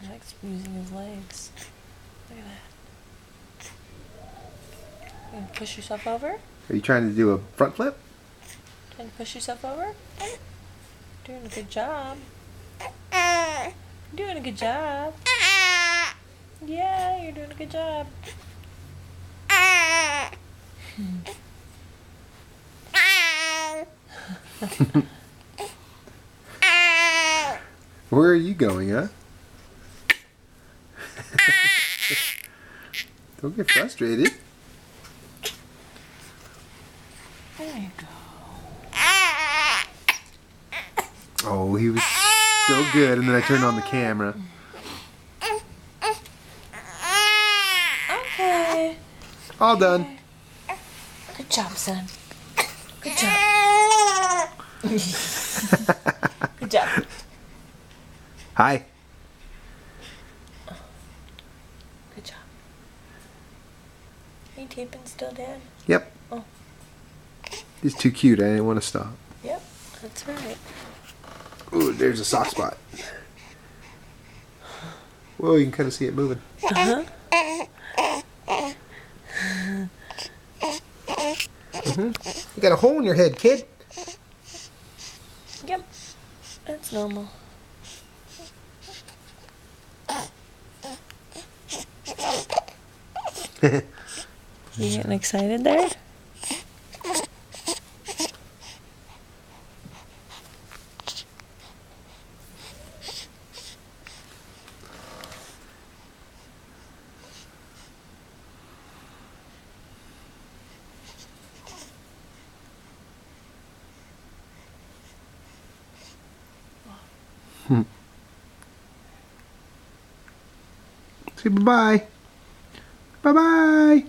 He likes using his legs. Look at that. You gonna push yourself over? Are you trying to do a front flip? Trying to push yourself over? Doing a good job. You're doing a good job. Yeah, you're doing a good job. Where are you going, huh? Don't get frustrated. There you go. Oh, he was so good, and then I turned on the camera. Okay. All done. Good job, son. Good job. Good job. Hi. Good job. Are you taping still, Dad? Yep. Oh. He's too cute. I didn't want to stop. Yep, that's right. Ooh, there's a soft spot. Whoa, you can kind of see it moving. Uh-huh. You got a hole in your head, kid. Yep, that's normal. You getting excited there? Say bye-bye. Bye-bye.